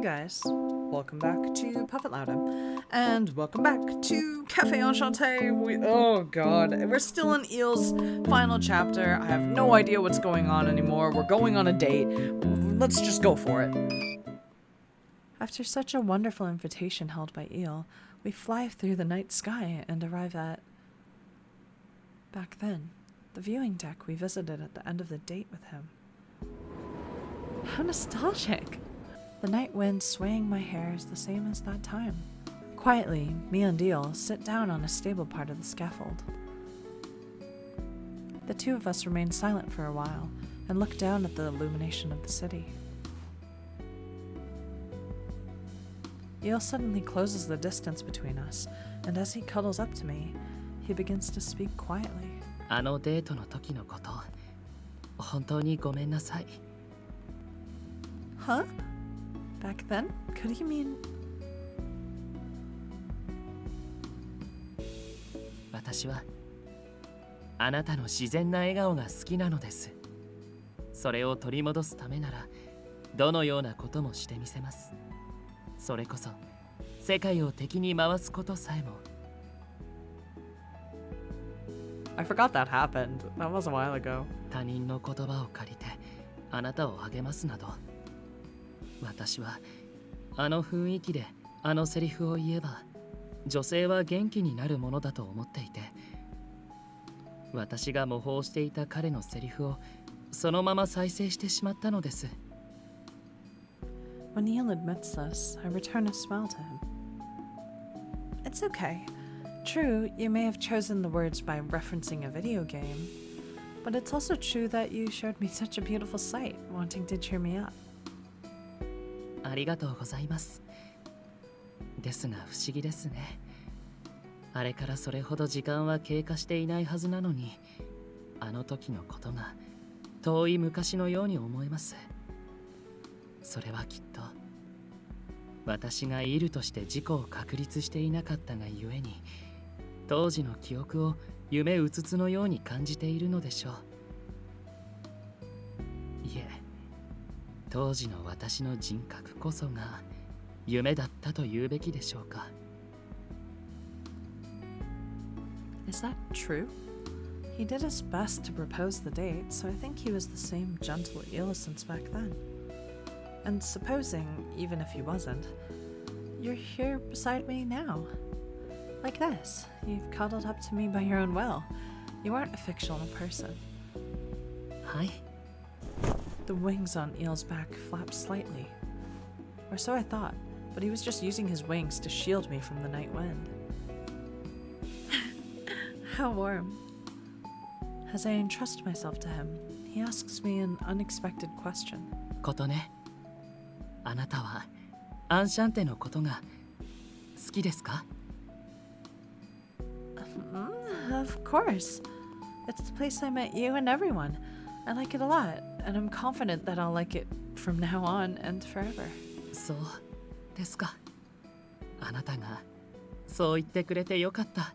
guys, welcome back to Puffet Loudon, and welcome back to Café Enchanté. Oh god, we're still in Eel's final chapter. I have no idea what's going on anymore. We're going on a date. Let's just go for it. After such a wonderful invitation held by Eel, we fly through the night sky and arrive at... back then, the viewing deck we visited at the end of the date with him. How nostalgic! The night wind swaying my hair is the same as that time. Quietly, me and Eel sit down on a stable part of the scaffold. The two of us remain silent for a while and look down at the illumination of the city. Eel suddenly closes the distance between us, and as he cuddles up to me, he begins to speak quietly. あのデートの時のこと、本当にごめんなさい。 Huh? Back then? Could he mean... 私はあなたの自然な笑顔が好きなのです。それを取り戻すためならどのようなこともしてみせます。それこそ世界を敵に回すことさえも。 I forgot that happened. That was a while ago. 他人の言葉を借りてあなたを励ますなど、私はあの雰囲気であのセリフを言えば女性は元気になるものだと思っていて、私が模倣していた彼のセリフをそのまま再生してしまったのです。 When Neil admits this, I return a smile to him. It's okay. True, you may have chosen the words by referencing a video game, but it's also true that you showed me such a beautiful sight, wanting to cheer me up. ありがとうございます。ですが不思議ですね。あれからそれほど時間は経過していないはずなのに、あの時のことが遠い昔のように思えます。それはきっと私がイルとして自己を確立していなかったがゆえに、当時の記憶を夢うつつのように感じているのでしょう。いえ、当時の私の人格こそが夢だったと言うべきでしょうか。 Is that true? He did his best to propose the date, so I think he was the same gentle Eel since back then. And supposing, even if he wasn't, you're here beside me now. Like this, you've cuddled up to me by your own will. You aren't a fictional person. はい。 The wings on Eel's back flapped slightly. Or so I thought, but he was just using his wings to shield me from the night wind. How warm. As I entrust myself to him, he asks me an unexpected question. ことね、あなたはアンシャンテのことが好きですか？ Of course. It's the place I met you and everyone. I like it a lot, and I'm confident that I'll like it from now on and forever. そうですか。あなたがそう言ってくれてよかった。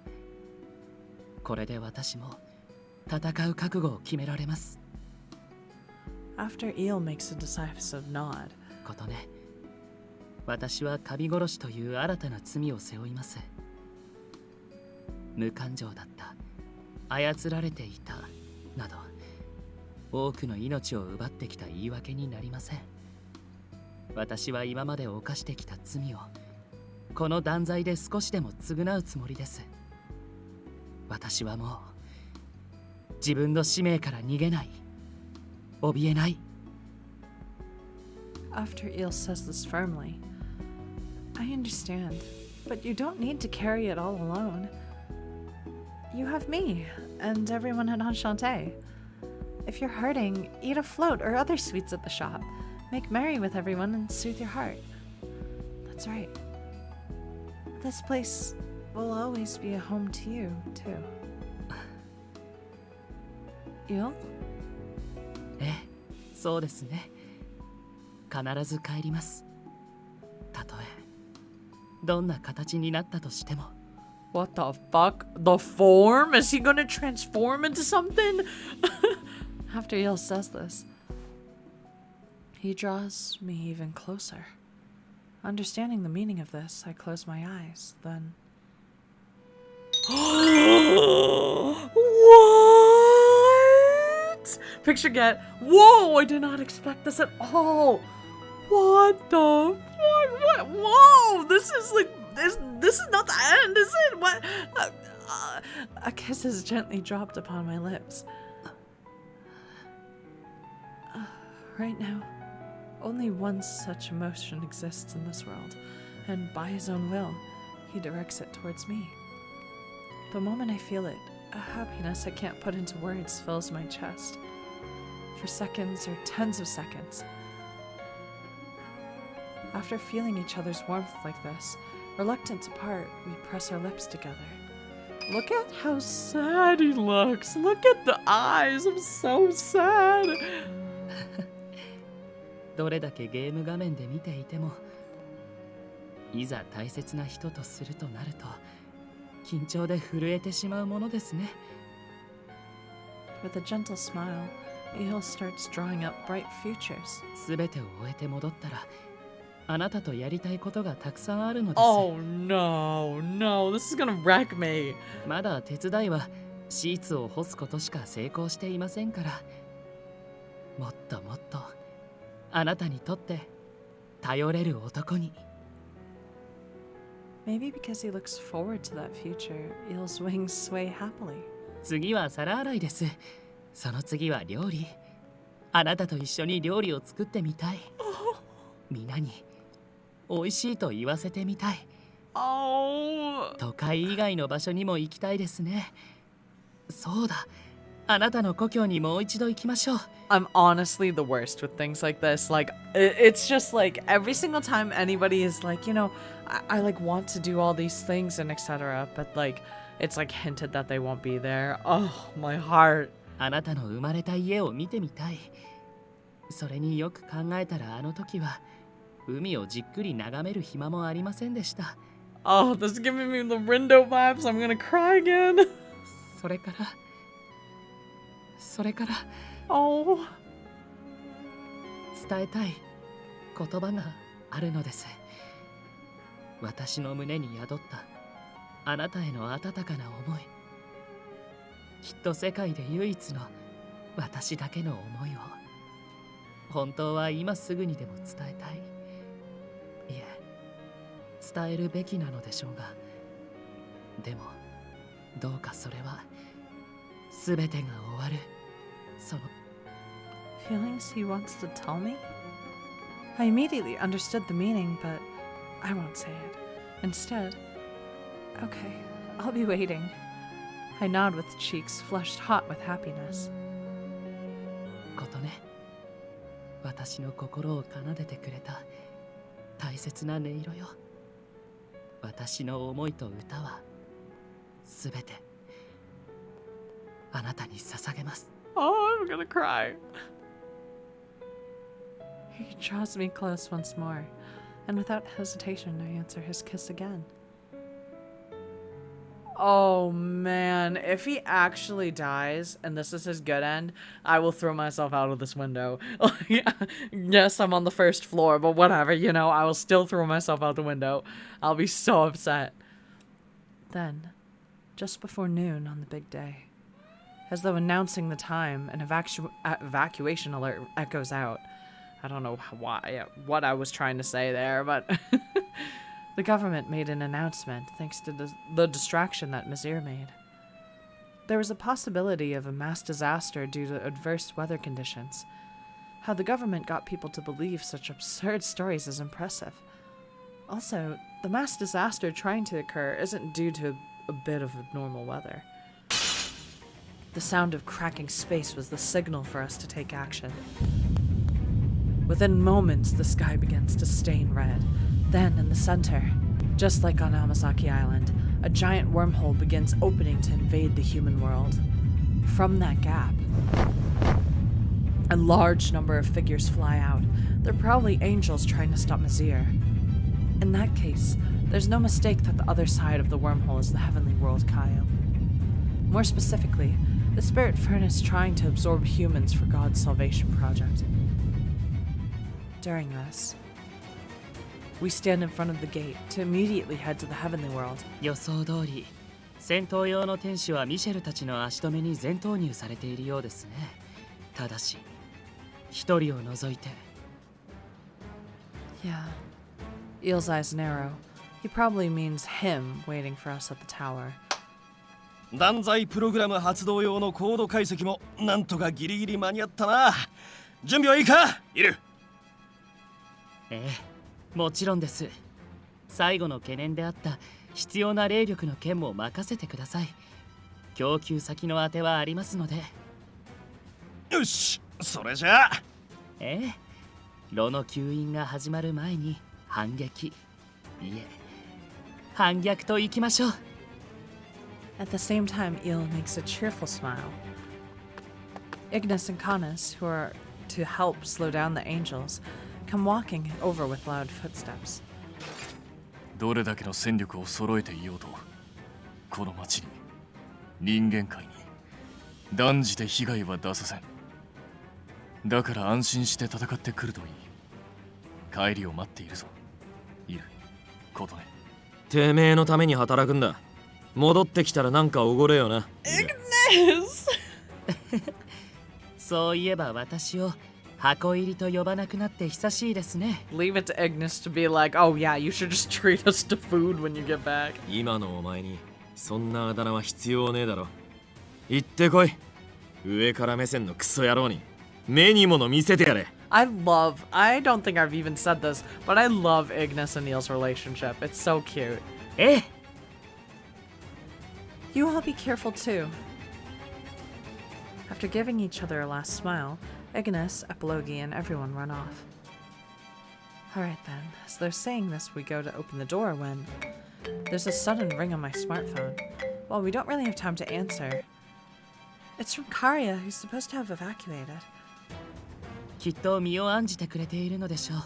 これで私も戦う覚悟を決められます。 After Eel makes a decisive nod, ことね、私はカビ殺しという新たな罪を背負います。無感情だった、操られていたなど、多くの命を奪ってきた言い訳になりません。私は今まで犯してきた罪をこの断罪で少しでも償うつもりです。私はもう自分の使命から逃げない、怯えない。 after Eel says this firmly, I understand, but you don't need to carry it all alone. You have me, and everyone at Enchanté. If you're hurting, eat a float or other sweets at the shop. Make merry with everyone and soothe your heart. That's right. This place will always be a home to you, too. Eel? ええ、そうですね。必ず帰ります。たとえどんな形になったとしても。 What the fuck? The form? Is he gonna transform into something? After Eel says this, he draws me even closer. Understanding the meaning of this, I close my eyes, then... What? Picture get. Whoa, I did not expect this at all. What the fuck? What? Whoa, this is like, this is not the end, is it? What? A kiss is gently dropped upon my lips. Right now, only one such emotion exists in this world, and by his own will, he directs it towards me. The moment I feel it, a happiness I can't put into words fills my chest. For seconds or tens of seconds. After feeling each other's warmth like this, reluctant to part, we press our lips together. Look at how sad he looks. Look at the eyes. I'm so sad. どれだけゲーム画面で見ていても、いざ大切な人とするとなると、緊張で震えてしまうものですね。With a gentle smile, Ehil starts drawing up bright futures. すべてを終えて戻ったら、あなたとやりたいことがたくさんあるのです。Oh no, no, this is gonna wreck me. まだ手伝いはシーツを干すことしか成功していませんから、もっともっとあなたにとって頼れる男に。Maybe because he looks forward to that future, Eel's wings sway happily. 次は皿洗いです。その次は料理。あなたと一緒に料理を作ってみたい。皆に美味しいと言わせてみたい。都会以外の場所にも行きたいですね。そうだ。あなたの故郷にもう一度行きましょう。I'm honestly the worst with things like this. Like, it's just like every single time anybody is like, you know, I like want to do all these things and etc. But like, it's like hinted that they won't be there. Oh, my heart. あなたの生まれた家を見てみたい。それによく考えたらあの時は海をじっくり眺める暇もありませんでした。Oh, this is giving me the window vibes. I'm gonna cry again. それから、Oh. 伝えたい言葉があるのです。私の胸に宿ったあなたへの温かな思い。きっと世界で唯一の私だけの思いを。本当は今すぐにでも伝えたい。いえ、伝えるべきなのでしょうが。でも、どうかそれは全てが終わる。その Feelings he wants to tell me? I immediately understood the meaning, but I won't say it. Instead, okay, I'll be waiting. I nod with cheeks flushed hot with happiness. ことね、私の心を奏でてくれた大切な音色よ。私の思いと歌はすべてあなたに捧げます。Oh, I'm gonna cry. He draws me close once more, and without hesitation, I answer his kiss again. Oh man, if he actually dies and this is his good end, I will throw myself out of this window. Yes, I'm on the first floor, but whatever, you know, I will still throw myself out the window. I'll be so upset. Then, just before noon on the big day, as though announcing the time, an evacuation alert echoes out. I don't know what I was trying to say there, but the government made an announcement thanks to the distraction that Mizir made. There was a possibility of a mass disaster due to adverse weather conditions. How the government got people to believe such absurd stories is impressive. Also, the mass disaster trying to occur isn't due to a bit of abnormal weather. The sound of cracking space was the signal for us to take action. Within moments, the sky begins to stain red. Then, in the center, just like on Amazaki Island, a giant wormhole begins opening to invade the human world. From that gap, a large number of figures fly out. They're probably angels trying to stop Mizir. In that case, there's no mistake that the other side of the wormhole is the heavenly world Kyle. More specifically, the spirit furnace trying to absorb humans for God's salvation project. During this, We stand in front of the gate to immediately head to the heavenly world. 予想通り戦闘用の天使はミシェルたちの足止めに全投入されているようですね。ただし一人を除いて。 Yeah. Eel's eyes narrow. He probably means him waiting for us at the tower. 断罪プログラム発動用のコード解析もなんとかギリギリ間に合ったな。準備はいいか、イル？ええ、もちろんです。最後の懸念であった必要な霊力の件も任せてください。供給先の当てはありますので。よし、それじゃあ。ええ、炉の吸引が始まる前に反撃、いえ、反逆といきましょう。At the same time, Eel makes a cheerful smile. Ignis and Canis, who are to help slow down the angels, come walking over with loud footsteps. どれだけの戦力を揃えていようと、この町に、人間界に、断じて被害は出させん。だから安心して戦ってくるといい。帰りを待っているぞ。いる、コトネ。てめえのために働くんだ。戻ってきたらなんかおごれよな。Ignis! そういえば私を箱入りと呼ばなくなって久しいですね。Leave it to Ignis to be like, oh yeah, you should just treat us to food when you get back. 今のお前にそんなあだ名は必要ねえだろ。行ってこい。上から目線のクソ野郎に目にもの見せてやれ。I don't think I've even said this, but I love Ignis and Eel's relationship. It's so cute. ええ。 You all be careful too. After giving each other a last smile, Ignis, Epilogi, and everyone run off. Alright then, as they're saying this, we go to open the door when there's a sudden ring on my smartphone. Well, we don't really have time to answer. It's from Karya, who's supposed to have evacuated. きっと身を案じてくれているのでしょう。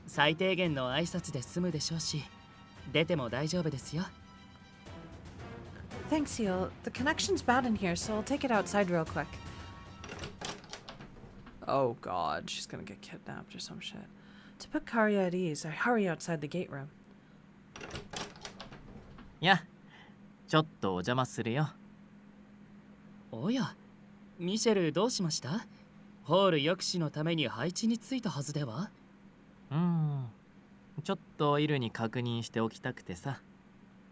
最低限の挨拶で済むでしょうし、出ても大丈夫ですよ。 Thanks, Eel. The connection's bad in here, so I'll take it outside real quick. Oh god, she's gonna get kidnapped or some shit. To put Karya at ease, I hurry outside the gate room. や、ちょっとお邪魔するよ。おや、ミシェルどうしました？ホール抑止のために配置についたはずでは？ちょっとイルに確認しておきたくてさ。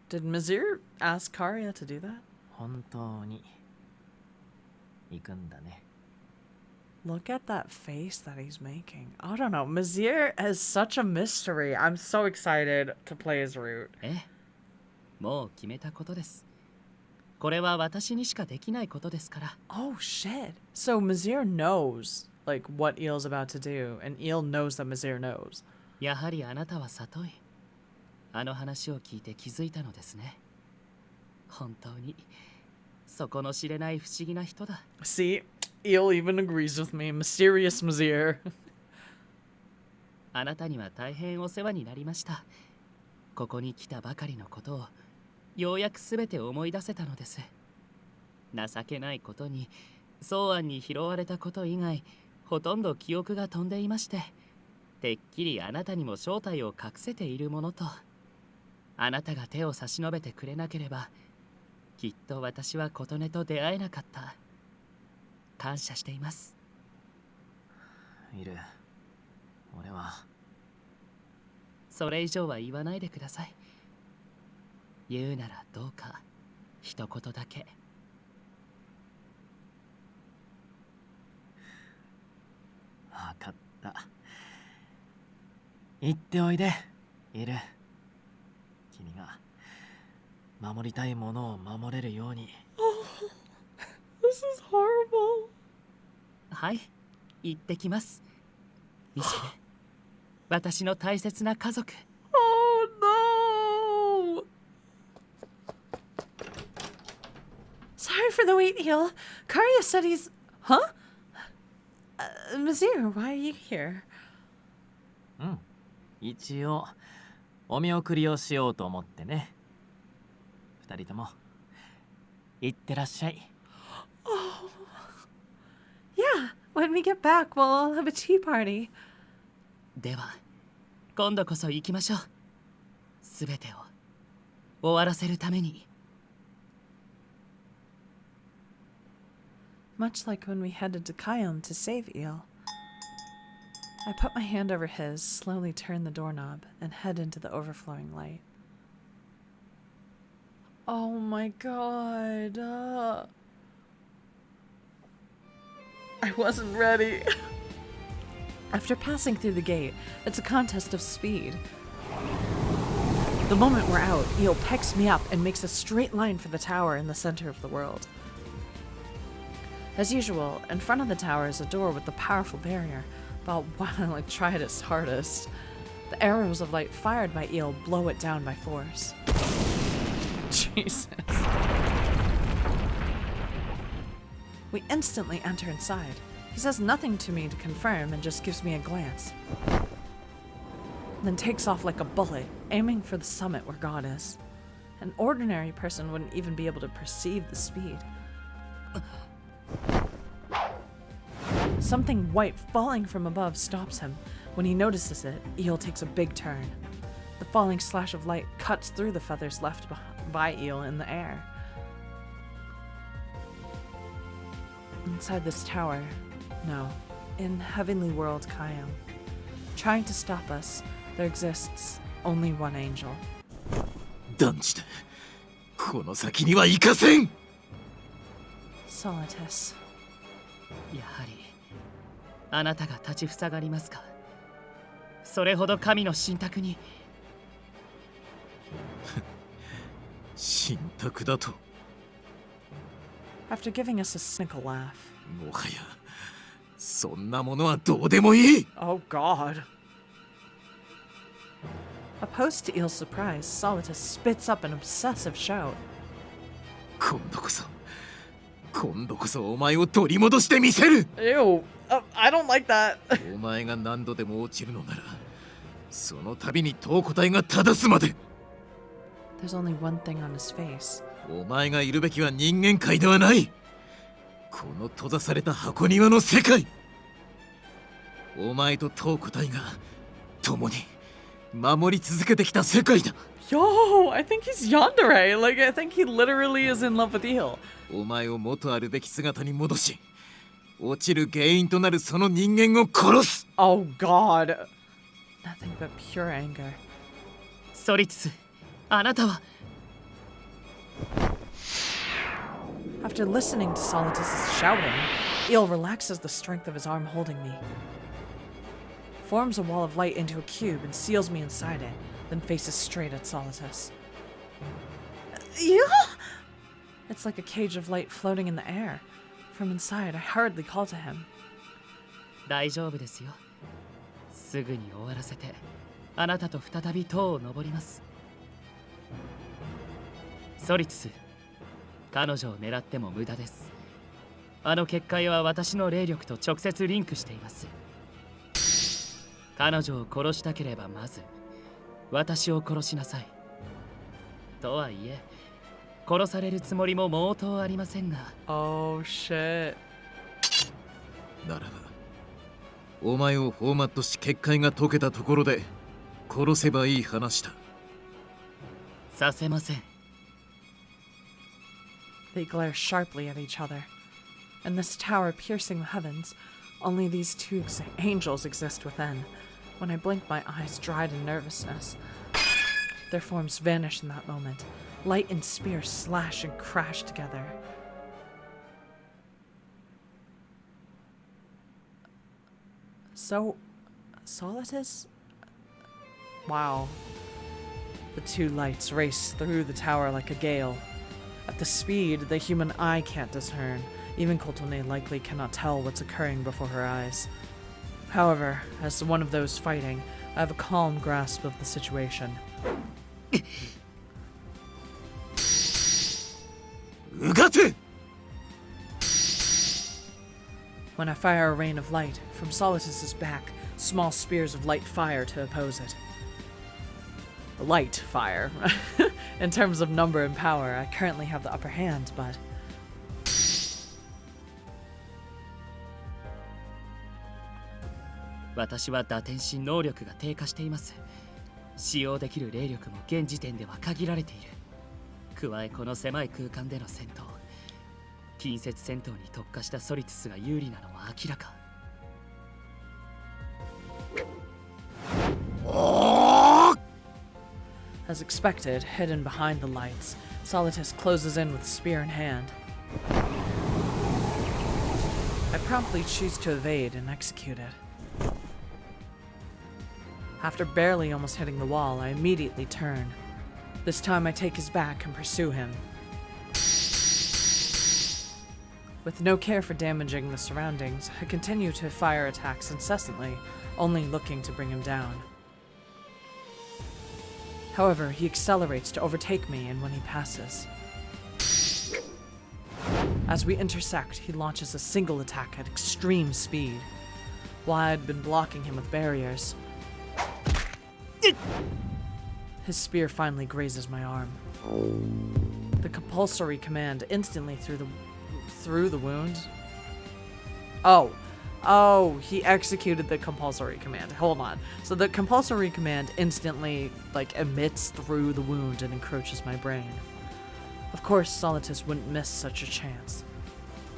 Did Mizir ask Karya to do that? 本当に行くんだね。Look at that face that he's making. I don't know. Mizir is such a mystery. I'm so excited to play his route. ええ、もう決めたことです。これは私にしかできないことですから。Oh shit. So Mizir knows like what Eel's about to do, and Eel knows that Mizir knows. やはりあなたは里い。あの話を聞いて気づいたのですね。本当に底の知れない不思議な人だ。See, Eel even agrees with me. Mysterious Mizir. あなたには大変お世話になりました。ここに来たばかりのことをようやくすべて思い出せたのです。情けないことに宗安に拾われたこと以外ほとんど記憶が飛んでいまして、てっきりあなたにも正体を隠せているものと。あなたが手を差し伸べてくれなければきっと私は琴音と出会えなかった。感謝しています。イル、俺はそれ以上は言わないでください。言うならどうか一言だけ。分かった。行っておいで、イル。君が守りたいものを守れるように。This is horrible. はい、行ってきます。ミシェル、私の大切な家族。Oh no! Sorry for the wait, Eel. Karya said he's... Huh? Mizir, why are you here? 一応お見送りをしようと思ってね。二人とも行ってらっしゃい。Oh. Yeah, when we get back, we'll all have a tea party. では、今度こそ行きましょう。すべてを終わらせるために。Much like when we headed to Kayam to save Eel. I put my hand over his, slowly turn the doorknob, and head into the overflowing light. Oh my god. I wasn't ready. After passing through the gate, it's a contest of speed. The moment we're out, Eel pecks me up and makes a straight line for the tower in the center of the world. As usual, in front of the tower is a door with a powerful barrier, but while I tried its hardest, the arrows of light fired by Eel blow it down by force. Jesus. We instantly enter inside. He says nothing to me to confirm and just gives me a glance. Then takes off like a bullet, aiming for the summit where God is. An ordinary person wouldn't even be able to perceive the speed. Something white falling from above stops him. When he notices it, Eel takes a big turn. The falling slash of light cuts through the feathers left by Eel in the air. Inside this tower, no, in Heavenly World Kayam, trying to stop us, there exists only one angel. 断じてこの先には行かせん。 Solitus. やはりあなたが立ちふさがりますか。それほど神の信託に。信託だと。 After giving us a cynical laugh. もはやそんなものはどうでもいい。 Oh god. Opposed to Eel's surprise, Solitus spits up an obsessive shout. 今度こそお前を取り戻してみせる。 Ew, I don't like that. お前が何度でも落ちるのなら、その度に東湖隊が正すまで。 There's only one thing on his face. お前がいるべきは人間界ではない。この閉ざされた箱庭の世界。お前と東湖隊が共に守り続けてきた世界だ。 Yo, I think he's yandere. Like, I think he literally is in love with Eel. お前を元あるべき姿に戻し、落ちる原因となるその人間を殺す。 Oh god. Nothing but pure anger. ソリトゥス、あなたは。 After listening to Solitus's shouting, Eel relaxes the strength of his arm holding me, forms a wall of light into a cube and seals me inside it, then faces straight at Solitus. Eel? It's like a cage of light floating in the air. From inside, I hurriedly call to him. 大丈夫ですよ。すぐに終わらせて、あなたと再び塔を登ります。ソリトゥス、彼女を狙っても無駄です。あの結界は私の霊力と直接リンクしています。彼女を殺したければまず私を殺しなさい。とはいえ、殺されるつもりも毛頭ありませんが。 Oh shit. ならば、お前をフォーマットし結界が解けたところで殺せばいい話だ。させません。 They glare sharply at each other. In this tower piercing the heavens, only these two angels exist within. When I blink, my eyes dried in nervousness. Their forms vanish in that moment. Light and spear slash and crash together. So, Solitus? Wow. The two lights race through the tower like a gale. At the speed the human eye can't discern, even Kotone likely cannot tell what's occurring before her eyes. However, as one of those fighting, I have a calm grasp of the situation. うがて! When I fire a rain of light, from Solitus's back, small spears of light fire to oppose it. Light fire. In terms of number and power, I currently have the upper hand, but... 私は打天心能力が低下しています。使用できる霊力も現時点では限られている。加えこの狭い空間での戦闘、近接戦闘に特化したソリトゥスが有利なのは明らか。As expected, hidden behind the lights, Solitus closes in with spear in hand. I promptly choose to evade and execute it. After barely almost hitting the wall, I immediately turn. This time I take his back and pursue him. With no care for damaging the surroundings, I continue to fire attacks incessantly, only looking to bring him down. However, he accelerates to overtake me, and when he passes, as we intersect, he launches a single attack at extreme speed. While I had been blocking him with barriers, his spear finally grazes my arm. The compulsory command instantly through the wound. Oh, he executed the compulsory command. Hold on. So the compulsory command instantly, emits through the wound and encroaches my brain. Of course, Solitus wouldn't miss such a chance.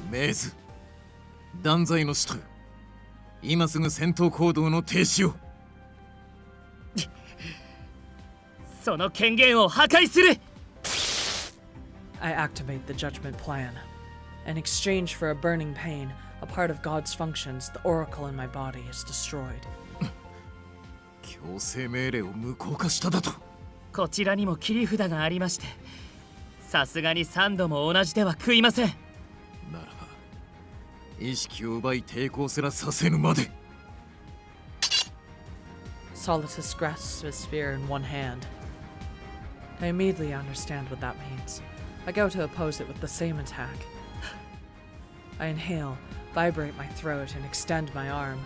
メイズ、断罪の使徒、今すぐ戦闘行動の停止を。その権限を破壊する。I activate the judgment plan. In exchange for a burning pain, a part of God's functions, the oracle in my body is destroyed. 強制命令を無効化しただと。こちらにも切り札がありまして、さすがに3度も同じでは食いません。ならば、意識を奪い抵抗すらさせぬまで。Solitus grasps his spear in one hand. I immediately understand what that means. I go to oppose it with the same attack. I inhale, vibrate my throat, and extend my arm.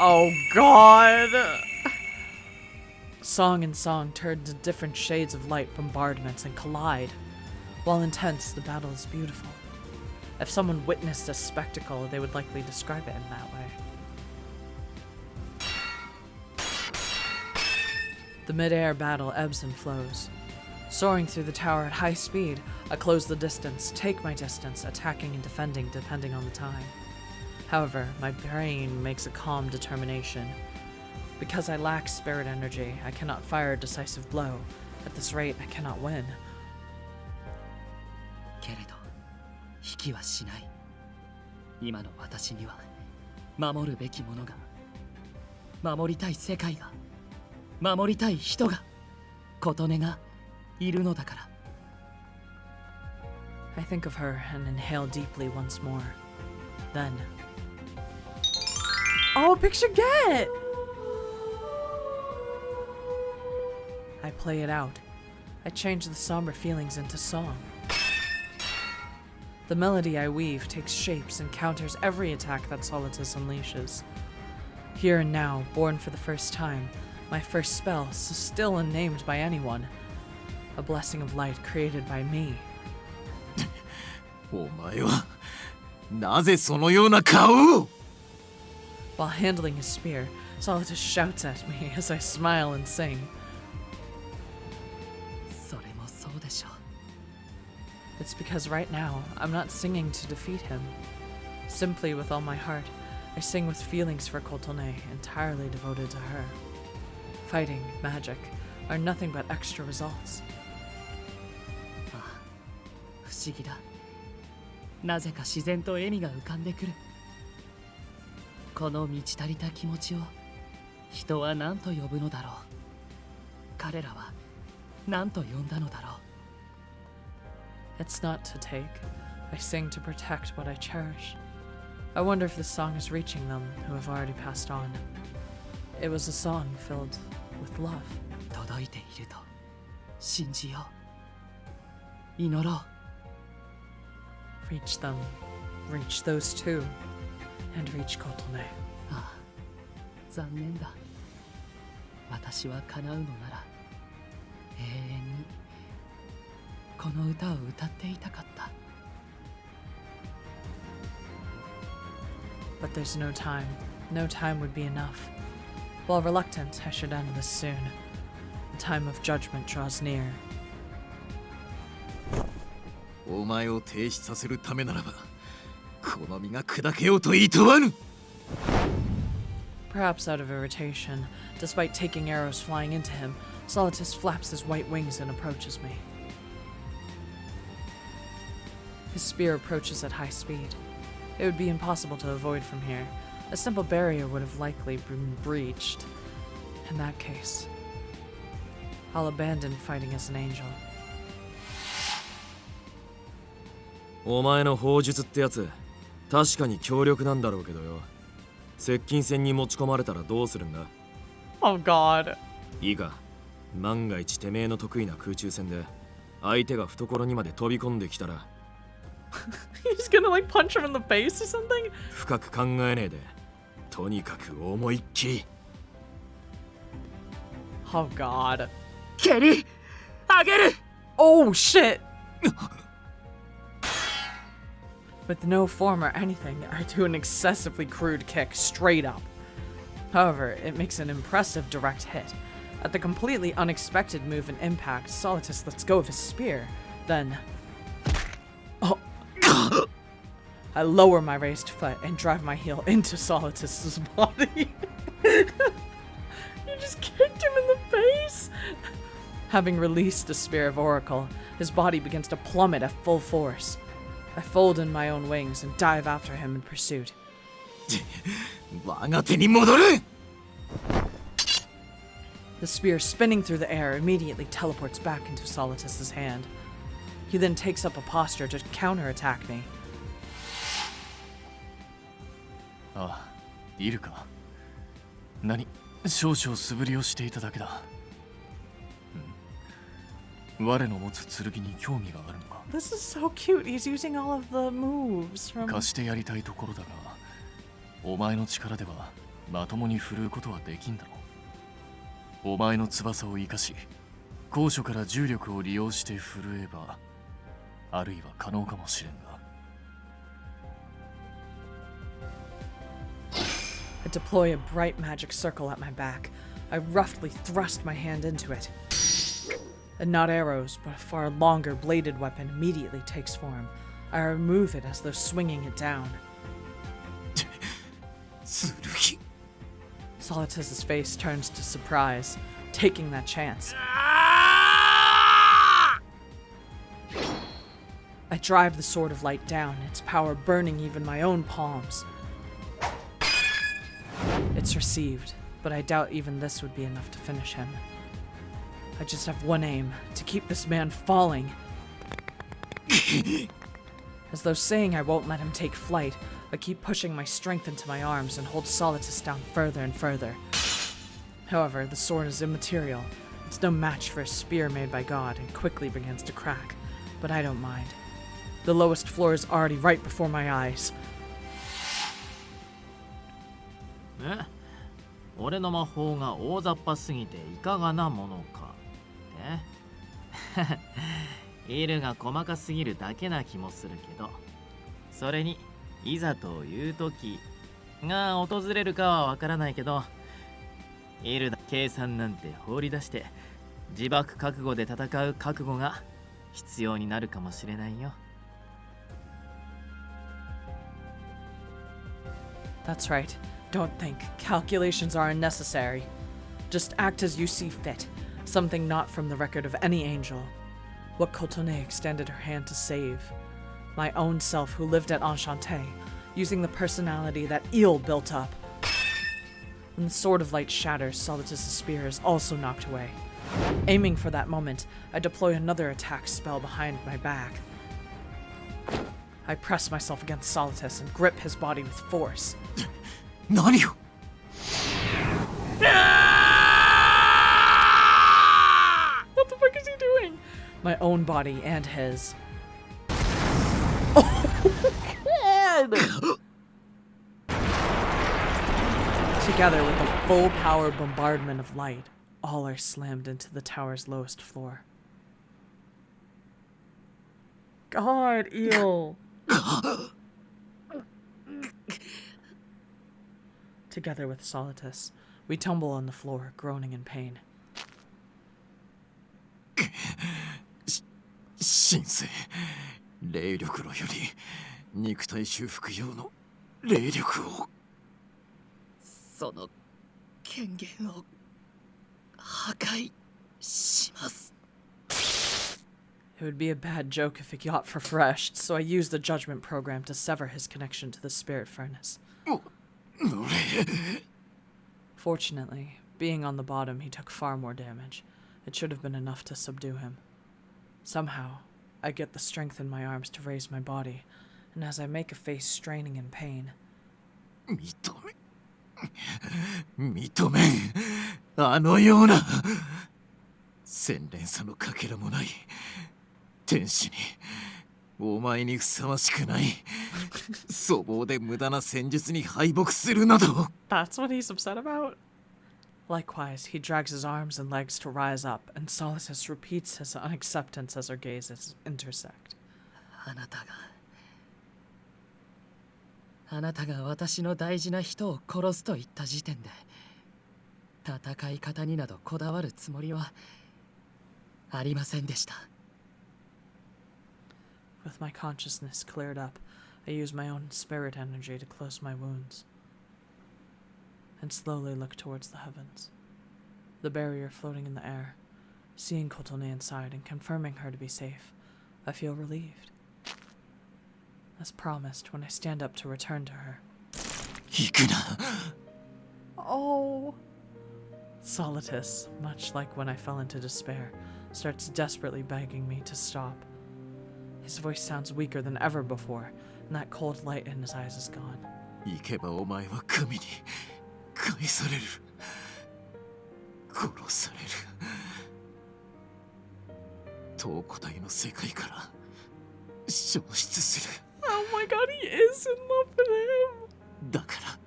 Oh god! Song and song turn to different shades of light bombardments and collide. While intense, the battle is beautiful. If someone witnessed this spectacle, they would likely describe it in that way. The mid-air battle ebbs and flows. Soaring through the tower at high speed, I close the distance, take my distance, attacking and defending depending on the time. However, my brain makes a calm determination. Because I lack spirit energy, I cannot fire a decisive blow. At this rate, I cannot win. けれど、引きはしない。今の私には、守るべきものが、守りたい世界が、守りたい人が、琴音がいるのだから。I think of her and inhale deeply once more. Then... Oh, picture get! I play it out. I change the somber feelings into song. The melody I weave takes shapes and counters every attack that Solitus unleashes. Here and now, born for the first time, my first spell, so still unnamed by anyone. A blessing of light created by me. お前はなぜそのような顔を。 While handling his spear, Solitus shouts at me as I smile and sing. それもそうでしょう。 It's because right now, I'm not singing to defeat him. Simply with all my heart, I sing with feelings for Kotone, entirely devoted to her. Fighting, magic, are nothing but extra results. ああ、不思議だ。なぜか自然と笑みが浮かんでくる。この満ち足りた気持ちを人は何と呼ぶのだろう。彼らは何と呼んだのだろう。 It's not to take. I sing to protect what I cherish. I wonder if this song is reaching them who have already passed on. It was a song filled with love. 届いていると信じよう。祈ろう。 Reach them. Reach those two. And reach Kotone. ああ、残念だ。私は叶うのなら永遠にこの歌を歌っていたかった。But there's no time. No time would be enough. While reluctant, I should end this soon. The time of judgment draws near. お前を停止させるためならば、この身が砕けようといとわぬ。 Perhaps out of irritation, despite taking arrows flying into him, Solitus flaps his white wings and approaches me. His spear approaches at high speed. It would be impossible to avoid from here. A simple barrier would have likely been breached. In that case, I'll abandon fighting as an angel. お前の砲術ってやつ、確かに強力なんだろうけどよ。接近戦に持ち込まれたらどうするんだ？ Oh god. いいか、万が一てめえの得意な空中戦で相手が懐にまで飛び込んできたら He's gonna like punch him in the face or something? 深く考えねえで、とにかく思いっきり。 Oh god. 蹴り上げる。 Oh shit! With no form or anything, I do an excessively crude kick straight up. However, it makes an impressive direct hit. At the completely unexpected move and impact, Solitus lets go of his spear. Then... Oh! I lower my raised foot and drive my heel into Solitus's body. You just kicked him in the face? Having released the Spear of Oracle, his body begins to plummet at full force. I fold in my own wings and dive after him in pursuit. 我が手に戻る。 The spear spinning through the air immediately teleports back into Solitus's hand. He then takes up a posture to counterattack me. ああ、いるか。何、少々素振りをしていただけだ。我の持つ剣に興味があるのか。 This is so cute. He's using all of the moves from... 貸してやりたいところだが、お前の力ではまともに振るうことはできんだろう。お前の翼を生かし、高所から重力を利用して振るえば、あるいは可能かもしれんが。 I deploy a bright magic circle at my back. I roughly thrust my hand into it. And not arrows, but a far longer bladed weapon immediately takes form. I remove it as though swinging it down. 剣。 Solitus's face turns to surprise, taking that chance. I drive the Sword of Light down, its power burning even my own palms. It's received, but I doubt even this would be enough to finish him. I just have one aim, to keep this man falling. As though saying I won't let him take flight, I keep pushing my strength into my arms and hold Solitus down further and further. However, the sword is immaterial. It's no match for a spear made by God and quickly begins to crack. But I don't mind. The lowest floor is already right before my eyes. え、俺の魔法が大雑把すぎていかがなものか。イルが細かすぎるだけな気もするけど、それにいざという時が訪れるかはわからないけど、イルだ計算なんて放り出して自爆覚悟で戦う覚悟が必要になるかもしれないよ。 That's right. Don't think. Calculations are unnecessary. Just act as you see fit. Something not from the record of any angel. What Kotone extended her hand to save. My own self who lived at Enchanté, using the personality that eel built up. When the Sword of Light shatters, Solitus's spear is also knocked away. Aiming for that moment, I deploy another attack spell behind my back. I press myself against Solitus and grip his body with force. 何を。 What the fuck is he doing? My own body and his. Oh, God! Together with the full power bombardment of light, all are slammed into the tower's lowest floor. God, eel. together with Solitus. We tumble on the floor, groaning in pain. 神聖霊力炉より肉体修復用の霊力を。その権限を破壊します。 It would be a bad joke if it got refreshed, so I used the judgment program to sever his connection to the spirit furnace. 奴隷。 Fortunately, being on the bottom, he took far more damage. It should have been enough to subdue him. Somehow, I get the strength in my arms to raise my body, and as I make a face straining in pain, 認めん。あのような洗練さのかけらもない天使にお前にふさわしくない粗暴で無駄な戦術に敗北するなど。 that's what he's upset about? Likewise, he drags his arms and legs to rise up, and Solitus repeats his unacceptance as our gazes intersect. あなたが私の大事な人を殺すと言った時点で戦い方になどこだわるつもりはありませんでした。 With my consciousness cleared up, I use my own spirit energy to close my wounds, and slowly look towards the heavens. The barrier floating in the air. Seeing Kotone inside and confirming her to be safe, I feel relieved. As promised, when I stand up to return to her. 行くな。 Oh! Solitus, much like when I fell into despair, starts desperately begging me to stop. His voice sounds weaker than ever before, and that cold light in his eyes is gone. 行けばお前は神に返される。殺される。東古代の世界から消失する。 Oh my god, he is in love with him! だから。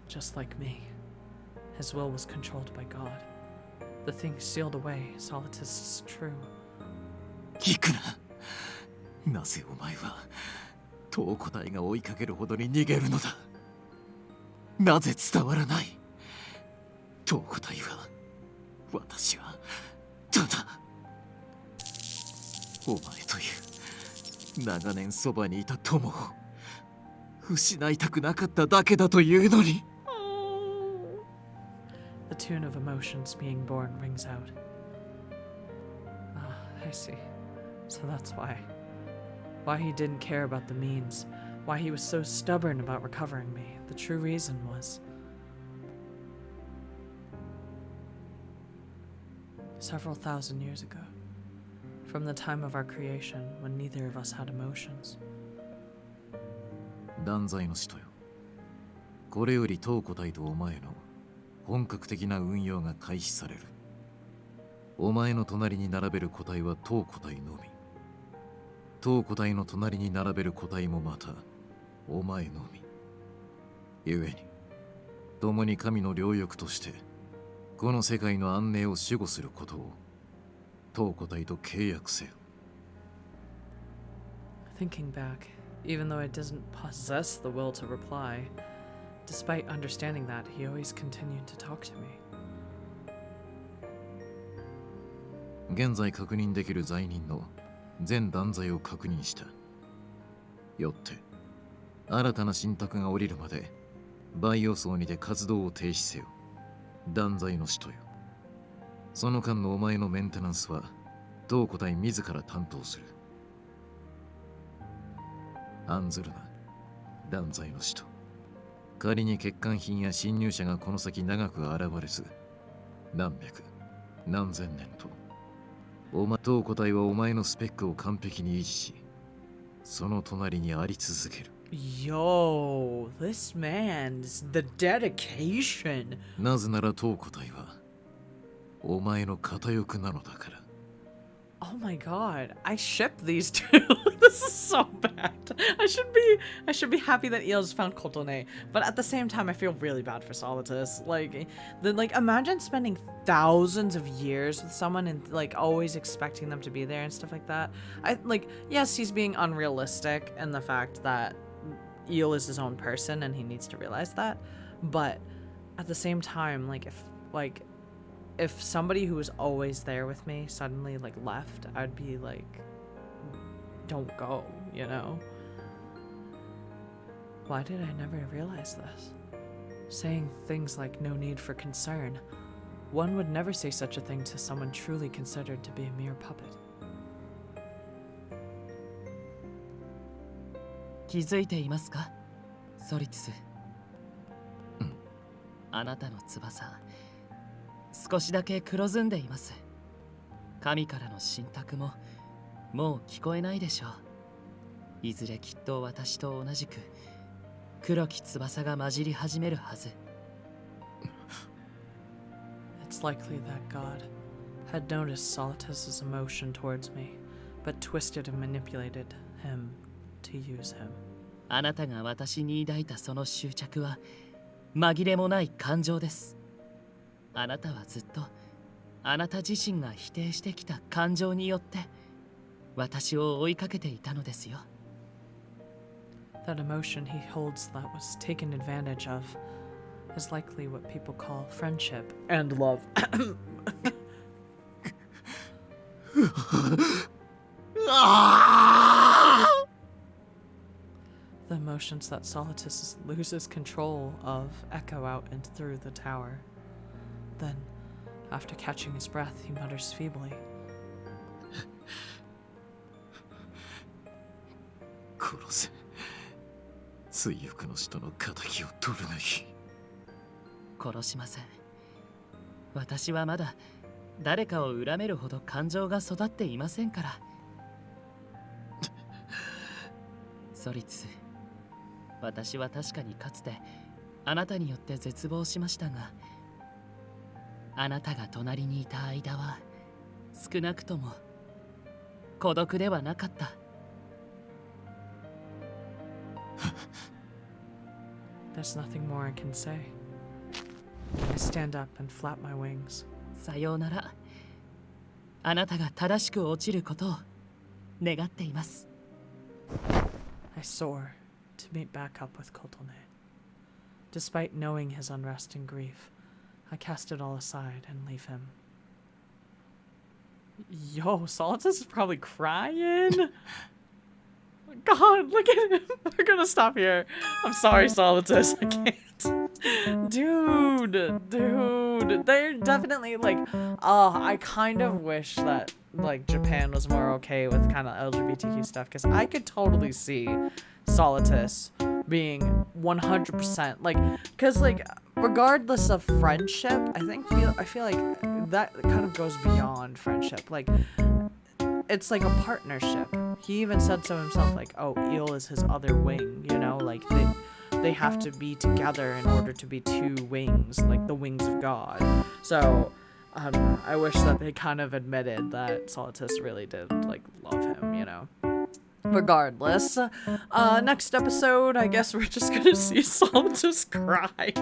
Just like me, his will was controlled by God. The thing sealed away, Solitus is true. 行くな。なぜお前は東古代が追いかけるほどに逃げるのだ。なぜ伝わらない。東古代は私はただお前という長年そばにいた友を失いたくなかっただけだというのに。 The tune of emotions being born rings out. Ah, I see. So that's why. Why he didn't care about the means. Why he was so stubborn about recovering me. The true reason was... Several thousand years ago. From the time of our creation, when neither of us had emotions. 断罪の使徒よ。これより東古代とお前の本格的な運用が開始される。お前の隣に並べる個体は東古代のみ。東古代の隣に並べる個体もまたお前のみ。故に共に神の領域としてこの世界の安寧を守護することを東古代と契約せよ。 Thinking back, even though I didn't possess the will to reply, despite understanding that, he always continued to talk to me. 現在確認できる罪人の全断罪を確認した。よって新たな信託が降りるまでバイオ層にて活動を停止せよ。断罪の使徒よ。その間のお前のメンテナンスは東古代自ら担当する。案ずるな、断罪の使徒。仮に欠陥品や侵入者がこの先長く現れず、何百何千年と東古代はお前のスペックを完璧に維持し、その隣にあり続ける。 Yo, this man's the dedication. なぜなら東古代はお前の片翼なのだから。 Oh my god, I ship these two. This is so bad. I should be happy that Eels found Kotone, but at the same time I feel really bad for Solitus. Like imagine spending thousands of years with someone and like always expecting them to be there and stuff like that. Yes, he's being unrealistic in the fact that Eel is his own person and he needs to realize that. But at the same time, if somebody who was always there with me suddenly like left, I'd be like, don't go, you know? Why did I never realize this? Saying things like no need for concern. One would never say such a thing to someone truly considered to be a mere puppet. 気づいていますか、ソリトゥス。あなたの翼、少しだけ黒ずんでいます。神からの信託ももう聞こえないでしょう。いずれきっと私と同じく黒き翼が混じり始めるはず。It's likely that God had noticed Solitus's emotion towards me, but twisted and manipulated him to use him. あなたが私に抱いたその執着は紛れもない感情です。あなたはずっとあなた自身が否定してきた感情によって私を追いかけていたのですよ。That emotion he holds that was taken advantage of is likely what people call friendship and love. The emotions that Solitus loses control of echo out and through the tower. Then, after catching his breath, he mutters feebly. 殺せ。追憶の人の仇を取るなり。殺しません。私はまだ誰かを恨めるほど感情が育っていませんから。ソリツ、私は確かにかつてあなたによって絶望しましたが、あなたが隣にいた間は少なくとも孤独ではなかった。There's nothing more I can say. I stand up and flap my wings. さようなら。あなたが正しく落ちることを願っています。I soar to meet back up with Kotone. Despite knowing his unrest and grief, I cast it all aside and leave him. Yo, Solitus is probably crying. God, look at him. We're gonna stop here. I'm sorry, Solitus. I can't. Dude. They're definitely like, I kind of wish that like Japan was more okay with kind of LGBTQ stuff, because I could totally see Solitus being 100% like, because like regardless of friendship, I feel like that kind of goes beyond friendship. Like it's like a partnership. He even said so himself, like, oh, Eel is his other wing, you know, like they have to be together in order to be two wings, like the wings of God. So I wish that they kind of admitted that Solitus really did like love him, you know. Regardless, next episode, I guess we're just gonna see Solitus cry.